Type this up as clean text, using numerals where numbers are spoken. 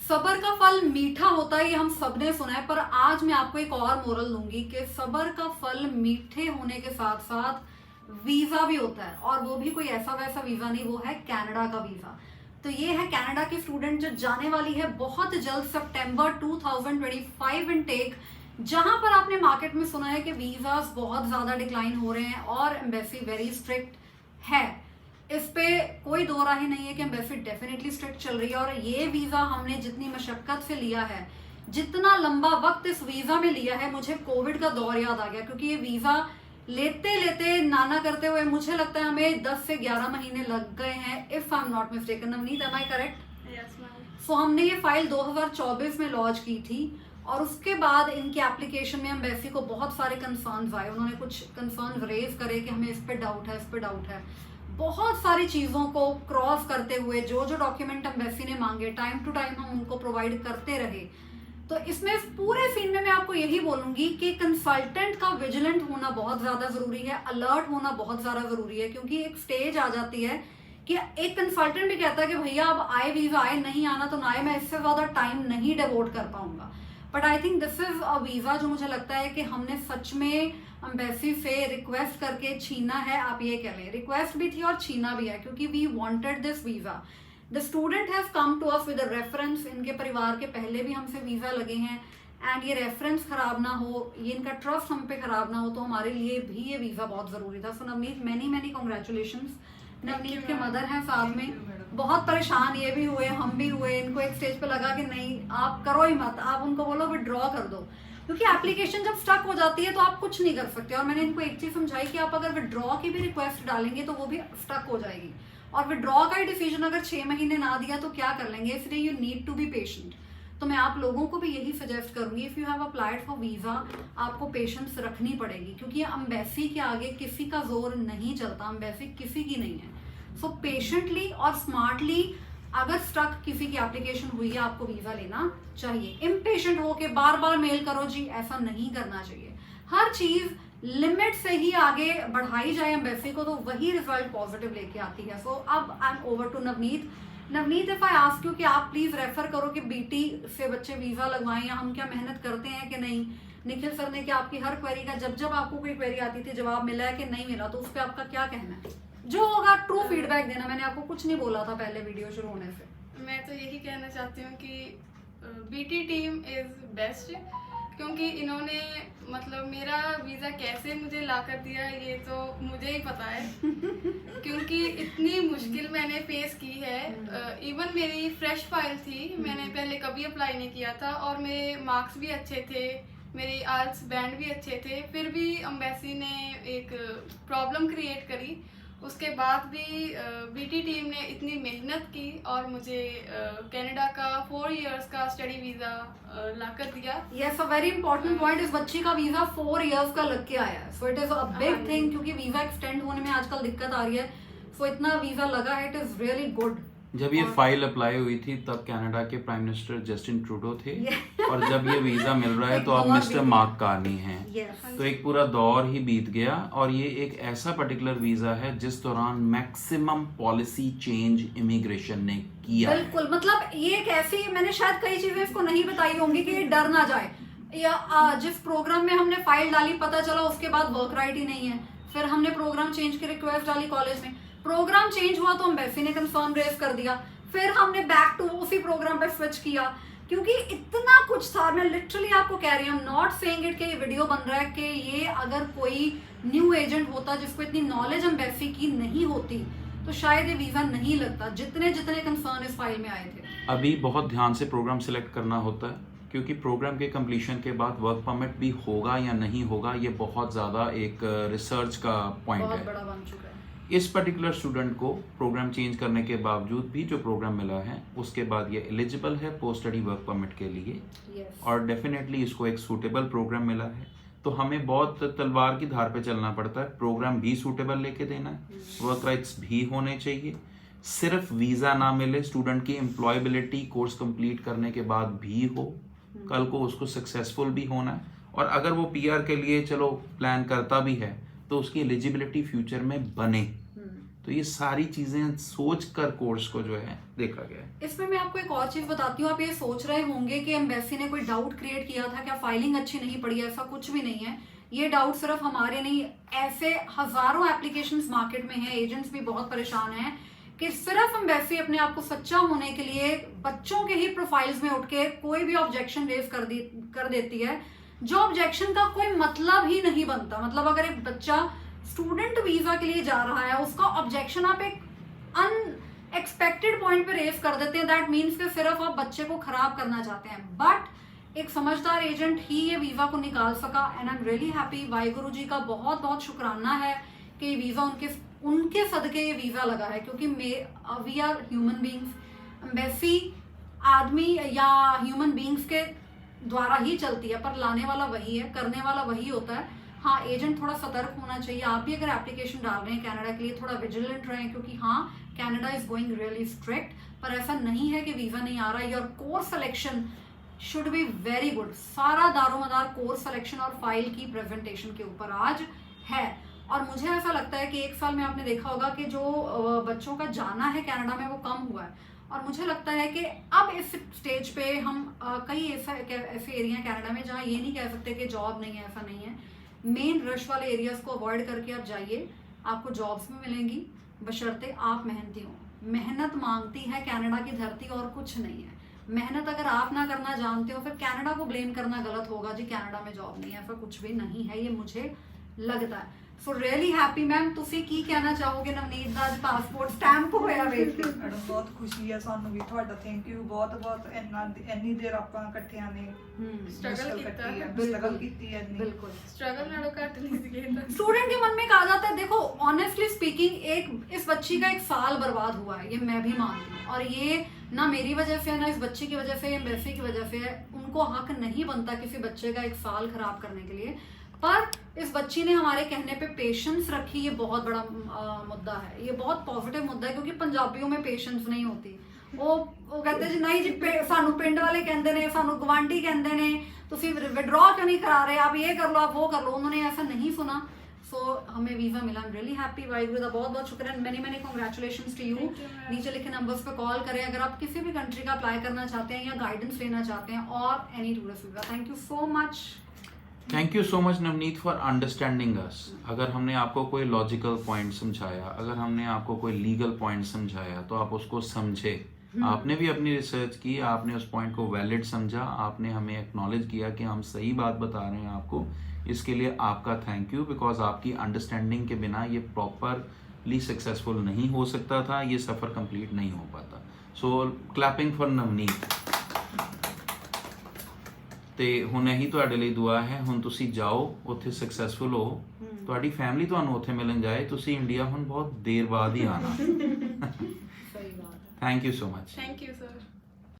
सबर का फल मीठा होता है, ये हम सबने सुना है, पर आज मैं आपको एक और मोरल दूंगी कि सबर का फल मीठे होने के साथ साथ वीजा भी होता है, और वो भी कोई ऐसा वैसा वीजा नहीं, वो है कनाडा का वीजा। तो ये है कनाडा की स्टूडेंट जो जाने वाली है बहुत जल्द सितंबर 2025 इनटेक, जहां पर आपने मार्केट में सुना है कि वीजास बहुत ज्यादा डिक्लाइन हो रहे हैं और एम्बेसी वेरी स्ट्रिक्ट है। इस पे कोई दो राय नहीं है कि एम्बेसी डेफिनेटली स्ट्रिक्ट चल रही है, और ये वीजा हमने जितनी मशक्कत से लिया है, जितना लंबा वक्त इस वीजा में लिया है, मुझे कोविड का दौर याद आ गया, क्योंकि ये वीजा लेते लेते नाना करते हुए मुझे लगता है हमें 10 से 11 महीने लग गए हैं, if I am not mistaken. Navneet, am I correct? Yes ma'am. So हमने ये फाइल 2024 में लॉन्च की थी, और उसके बाद इनकी एप्लीकेशन में एम्बेसी को बहुत सारे कंसर्न्स आए, उन्होंने कुछ कंसर्न रेज करे कि हमें इस पे डाउट है, इस पे डाउट है। बहुत सारी चीज़ों को क्रॉस करते हुए जो जो डॉक्यूमेंट एम्बेसी ने मांगे, टाइम टू टाइम हम उनको प्रोवाइड करते रहे। तो इसमें पूरे सीन में मैं आपको यही बोलूंगी कि कंसल्टेंट का विजिलेंट होना बहुत ज़्यादा ज़रूरी है, अलर्ट होना बहुत ज़्यादा ज़रूरी है, क्योंकि एक स्टेज आ जाती है कि एक कंसल्टेंट भी कहता है कि भैया अब आए वीजा आए, नहीं आना तो ना आए, मैं इससे ज़्यादा टाइम नहीं डिवोट कर पाऊंगा। But I think this is a visa जो मुझे लगता है कि हमने सच में एम्बेसी से रिक्वेस्ट करके छीना है, आप ये कह लें, रिक्वेस्ट भी थी और छीना भी है, क्योंकि we wanted this visa. The student has come to us with a reference, इनके परिवार के पहले भी हमसे वीजा लगे हैं, एंड ये रेफरेंस खराब ना हो, ये इनका ट्रस्ट हम पे खराब ना हो, तो हमारे लिए भी ये वीजा बहुत जरूरी था। So Navneet, many many congratulations. Navneet के मदर हैं साथ में, बहुत परेशान ये भी हुए, हम भी हुए, इनको एक स्टेज पे लगा कि नहीं आप करो ही मत, आप उनको बोलो विड्रॉ कर दो, क्योंकि एप्लीकेशन जब स्टक हो जाती है तो आप कुछ नहीं कर सकते। और मैंने इनको एक चीज समझाई कि आप अगर विड्रॉ की भी रिक्वेस्ट डालेंगे तो वो भी स्टक हो जाएगी, और विड्रॉ का ही डिसीजन अगर 6 महीने ना दिया तो क्या कर लेंगे, इसलिए you need to be patient. तो मैं आप लोगों को भी यही सजेस्ट करूंगी, if you have applied for visa, आपको पेशेंस रखनी पड़ेगी, क्योंकि एम्बेसी के आगे किसी का जोर नहीं चलता, एम्बेसी किसी की नहीं है। सो पेशेंटली और स्मार्टली अगर स्टक किसी की एप्लीकेशन हुई है, आपको वीजा लेना चाहिए। इम्पेशेंट होके बार बार मेल करो जी, ऐसा नहीं करना चाहिए। हर चीज लिमिट से ही आगे बढ़ाई जाए एम्बेसी को, तो वही रिजल्ट पॉजिटिव लेके आती है। सो अब I am over to Navneet. Navneet, if I ask you कि आप प्लीज रेफर करो कि बीटी से बच्चे वीजा लगवाएं, या हम क्या मेहनत करते हैं कि नहीं। निखिल सर ने क्या आपकी हर क्वेरी का जब जब आपको कोई क्वेरी आती थी जवाब मिला है कि नहीं मिला, तो उस पर आपका क्या कहना है? जो होगा ट्रू फीडबैक देना, मैंने आपको कुछ नहीं बोला था पहले वीडियो शुरू होने से। मैं तो यही कहना चाहती हूँ कि बीटी टीम इज बेस्ट, क्योंकि इन्होंने मतलब मेरा वीज़ा कैसे मुझे ला कर दिया ये तो मुझे ही पता है, क्योंकि इतनी मुश्किल मैंने फेस की है। इवन मेरी फ्रेश फाइल थी, मैंने पहले कभी अप्लाई नहीं किया था, और मेरे मार्क्स भी अच्छे थे, मेरी आर्ट्स बैंड भी अच्छे थे, फिर भी एम्बेसी ने एक प्रॉब्लम क्रिएट करी। उसके बाद भी बीटी टीम ने इतनी मेहनत की और मुझे कनाडा का 4 इयर्स का स्टडी वीज़ा ला कर दिया। Yes, a very important point, इस बच्ची का वीजा 4 इयर्स का लग के आया है, so it is a big thing, क्योंकि वीजा एक्सटेंड होने में आजकल दिक्कत आ रही है। सो इतना वीजा लगा है, इट इज रियली गुड। जब ये फाइल अप्लाई हुई थी तब कनाडा के प्राइम मिनिस्टर जस्टिन ट्रूडो थे, और जब ये वीजा मिल रहा है तो अब मिस्टर मार्क कार्नी हैं। तो एक पूरा दौर ही बीत गया, और ये एक ऐसा पर्टिकुलर वीजा है जिस दौरान मैक्सिमम पॉलिसी चेंज इमिग्रेशन ने किया। बिल्कुल, मतलब ये एक ऐसी, मैंने शायद कई चीजें इसको नहीं बताई होंगी कि ये डर ना जाए, या जिस प्रोग्राम में हमने फाइल डाली पता चला उसके बाद वर्क राइट ही नहीं है, फिर हमने प्रोग्राम चेंज की रिक्वेस्ट डाली कॉलेज में, प्रोग्राम चेंज हुआ तो एम्बेसी ने कंसर्न रेज कर दिया, फिर हमने बैक टू उसी प्रोग्राम पे स्विच किया, क्योंकि इतना कुछ था। मैं लिटरली आपको कह रही हूँ, नॉट सेइंग इट कि ये वीडियो बन रहा है कि ये अगर कोई न्यू एजेंट होता जिसको इतनी नॉलेज एम्बेसी की नहीं होती तो शायद ये वीजा नहीं लगता, जितने जितने कंसर्न इस फाइल में आए थे। अभी बहुत ध्यान से प्रोग्राम सिलेक्ट करना होता है, क्योंकि प्रोग्राम के कंप्लीशन के बाद वर्क परमिट भी होगा या नहीं होगा, ये बहुत ज़्यादा एक रिसर्च का पॉइंट बहुत है। बड़ा बन चुका है। इस पर्टिकुलर स्टूडेंट को प्रोग्राम चेंज करने के बावजूद भी जो प्रोग्राम मिला है उसके बाद ये एलिजिबल है पोस्ट स्टडी वर्क परमिट के लिए, और डेफिनेटली इसको एक सूटेबल प्रोग्राम मिला है। तो हमें बहुत तलवार की धार पे चलना पड़ता है, प्रोग्राम भी सूटेबल लेके देना है, वर्क राइट्स भी होने चाहिए। सिर्फ वीज़ा ना मिले, स्टूडेंट की एम्प्लॉयबिलिटी कोर्स कंप्लीट करने के बाद भी हो, कल को उसको सक्सेसफुल भी होना है, और अगर वो पीआर के लिए चलो प्लान करता भी है तो उसकी एलिजिबिलिटी फ्यूचर में बने। तो ये सारी चीजें सोच कर कोर्स को जो है देखा गया है। इसमें मैं आपको एक और चीज बताती हूँ। आप ये सोच रहे होंगे कि एम्बेसी ने कोई डाउट क्रिएट किया था, क्या फाइलिंग अच्छी नहीं पड़ी है? ऐसा कुछ भी नहीं है। ये डाउट सिर्फ हमारे नहीं, ऐसे हजारों एप्लीकेशंस मार्केट में हैं, एजेंट्स भी बहुत परेशान हैं कि सिर्फ एम्बेसी अपने आप को सच्चा होने के लिए बच्चों के ही प्रोफाइल्स में उठ के कोई भी ऑब्जेक्शन रेज कर देती है, जो ऑब्जेक्शन का कोई मतलब ही नहीं बनता। मतलब अगर एक बच्चा स्टूडेंट वीजा के लिए जा रहा है, उसका ऑब्जेक्शन आप एक अनएक्सपेक्टेड पॉइंट पे रेज कर देते हैं, दैट मीन्स कि सिर्फ आप बच्चे को खराब करना चाहते हैं। बट एक समझदार एजेंट ही ये वीजा को निकाल सका, and I am really happy. Waheguru ji का बहुत बहुत शुक्राना है कि ये वीजा उनके सदके ये वीजा लगा है, क्योंकि we are human beings. Embassy आदमी या ह्यूमन बींग्स के द्वारा ही चलती है, पर लाने वाला वही है, करने वाला वही होता है। हाँ, एजेंट थोड़ा सतर्क होना चाहिए। आप भी अगर एप्लीकेशन डाल रहे हैं कनाडा के लिए, थोड़ा विजिलेंट रहें, क्योंकि हाँ, Canada is going really strict, पर ऐसा नहीं है कि वीजा नहीं आ रहा। Your course selection should be very good. सारा दारोमदार कोर्स सिलेक्शन और फाइल की प्रेजेंटेशन के ऊपर आज है। और मुझे ऐसा लगता है कि 1 साल में आपने देखा होगा कि जो बच्चों का जाना है कनाडा में वो कम हुआ है, और मुझे लगता है कि अब इस स्टेज पे हम कई ऐसे एरिया कनाडा में जहाँ ये नहीं कह सकते कि जॉब नहीं है, ऐसा नहीं है। मेन रश वाले एरियाज को अवॉइड करके आप जाइए, आपको जॉब्स में मिलेंगी, बशर्ते आप मेहनती हो। मेहनत मांगती है कनाडा की धरती, और कुछ नहीं है। मेहनत अगर आप ना करना जानते हो, फिर कनाडा को ब्लेम करना गलत होगा जी, कनाडा में जॉब नहीं है, ऐसा कुछ भी नहीं है, ये मुझे लगता है। So really happy. मैम ਤੁਸੀਂ ਕੀ ਕਹਿਣਾ ਚਾਹੋਗੇ ਨਵਨੀਤ ਦਾ ਅੱਜ ਪਾਸਪੋਰਟ ਸਟੈਂਪ ਹੋਇਆ ਵੇਖ ਕੇ? ਮੈਡਮ ਬਹੁਤ ਖੁਸ਼ੀ ਹੈ ਸਾਨੂੰ ਵੀ, ਤੁਹਾਡਾ ਥੈਂਕ ਯੂ ਬਹੁਤ ਬਹੁਤ। ਇੰਨੀ ਦੇਰ ਆਪਾਂ ਇਕੱਠਿਆਂ ਨੇ स्ट्रगल किया है, ਸਟਰਗਲ ਕੀਤੀ ਹੈ। बिल्कुल। स्ट्रगल नालों घट नहीं सीखे। स्टूडेंट के मन में कहा जाता है, देखो ऑनेस्टली स्पीकिंग, इस बच्ची का 1 साल बर्बाद हुआ है, ये मैं भी मानती हूँ, और ये ना मेरी वजह से है, ना इस बच्ची की वजह से, एम्बेसी की वजह से है। उनको हक नहीं बनता किसी बच्चे का 1 साल खराब करने के लिए, पर इस बच्ची ने हमारे कहने पे पेशेंस रखी। ये बहुत बड़ा मुद्दा है, ये बहुत पॉजिटिव मुद्दा है, क्योंकि पंजाबियों में पेशेंस नहीं होती। वो कहते जी नहीं जी, सानू पिंड वाले कहते ने, सानू गवांढी कहते ने, तुसी विड्रॉ क्यों नहीं करा रहे, आप ये कर लो, आप वो कर लो। उन्होंने ऐसा नहीं सुना। सो हमें वीजा मिला, I am really happy. Waheguru का बहुत बहुत शुक्र है, many many congratulations to you. नीचे लिखे नंबर्स पे कॉल करें अगर आप किसी भी कंट्री का अप्लाई करना चाहते हैं या गाइडेंस लेना चाहते हैं, और any tourist visa. Thank you so much. Thank you so much Navneet for understanding us. अगर हमने आपको कोई लॉजिकल पॉइंट समझाया, अगर हमने आपको कोई लीगल पॉइंट समझाया, तो आप उसको समझे। आपने भी अपनी रिसर्च की, आपने उस पॉइंट को वैलिड समझा, आपने हमें एक्नॉलेज किया कि हम सही बात बता रहे हैं आपको। इसके लिए आपका थैंक यू, बिकॉज आपकी अंडरस्टैंडिंग के बिना ये प्रॉपरली सक्सेसफुल नहीं हो सकता था, ये सफ़र कंप्लीट नहीं हो पाता। सो क्लैपिंग फॉर नवनीत। ਤੇ ਹੁਣ ਇਹੀ ਤੁਹਾਡੇ ਲਈ ਦੁਆ ਹੈ, ਹੁਣ ਤੁਸੀਂ ਜਾਓ ਉੱਥੇ ਸਕਸੈਸਫੁਲ ਹੋ, ਤੁਹਾਡੀ ਫੈਮਿਲੀ ਤੁਹਾਨੂੰ ਉੱਥੇ ਮਿਲਣ ਜਾਏ, ਤੁਸੀਂ ਇੰਡੀਆ ਹੁਣ ਬਹੁਤ ਦੇਰ ਬਾਅਦ ਹੀ ਆਣਾ। सही बात है। Thank you so much. Thank you sir.